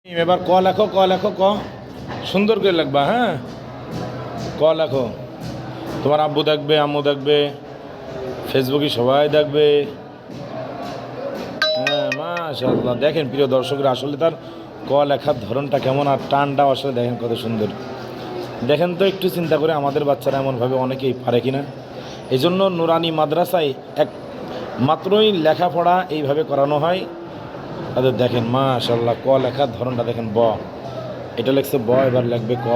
এবার ক লেখো, ক লেখো, ক সুন্দর করে লিখবা। হ্যাঁ, ক লেখো। তোমার আব্বু দেখবে, আম্মু দেখবে, ফেসবুকে সবাই দেখবে। হ্যাঁ, মাশাআল্লাহ। দেখেন প্রিয় দর্শকরা, আসলে তার ক লেখার ধরনটা কেমন, আর টানটাও আসলে দেখেন কত সুন্দর। দেখেন তো একটু চিন্তা করে আমাদের বাচ্চারা এমনভাবে অনেকেই পারে কিনা। এই জন্য নুরানি মাদ্রাসায় এক মাত্রই লেখাপড়া এইভাবে করানো হয় তাদের। দেখেন মাশাআল্লাহ, ক লেখার ধরনটা দেখেন। ব, এটা লেখছে ব, এবার লিখবে ক।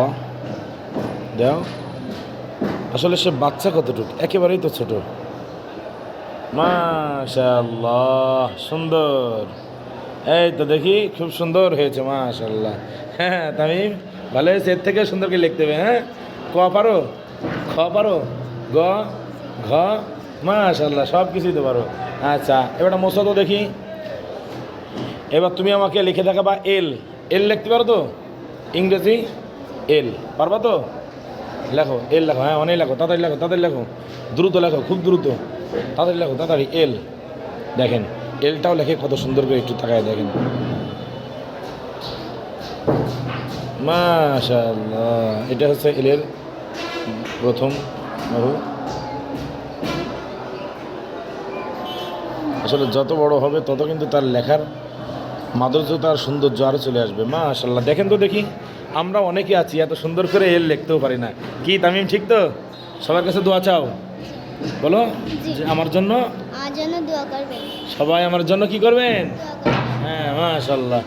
দেও, আসলে সে বাচ্চা কতটুকু, একেবারেই তো ছোট। মাশাআল্লাহ, সুন্দর। এই তো দেখি খুব সুন্দর হয়েছে মাশাআল্লাহ। হ্যাঁ তামিম, ভালো হয়েছে। এর থেকে সুন্দর করে লিখতে হবে। হ্যাঁ, ক পারো, খ পারো, গ, ঘ, মাশাআল্লাহ সব কিছুই তো পারো। আচ্ছা, এবারটা মোছো তো দেখি। এবার তুমি আমাকে লিখে দেখাবা এল। এল লিখতে পারো তো? ইংরেজি এল পারবা তো? লেখো, এল লেখো। হ্যাঁ, অনেক লেখো, তাড়াতাড়ি লেখো, তাড়াতাড়ি লেখো, দ্রুত লেখো, খুব দ্রুত, তাড়াতাড়ি লেখো, তাড়াতাড়ি। এল, দেখেন এলটাও লেখে কত সুন্দর করে, একটু তাকায় দেখেন। মাশাআল্লাহ, এটা হচ্ছে এলের প্রথম বাহু। আসলে যত বড় হবে তত কিন্তু তার লেখার মাধুর্যতা আর সৌন্দর্য আরও চলে আসবে। মাশাআল্লাহ, দেখেন তো দেখি, আমরা অনেকে আছি এত সুন্দর করে এল লিখতেও পারি না। কি তামিম, ঠিক তো? সবার কাছে দোয়া চাও, বলো যে আমার জন্য দোয়া করবেন। সবাই আমার জন্য কি করবেন? দোয়া করবেন। হ্যাঁ, মাশাআল্লাহ।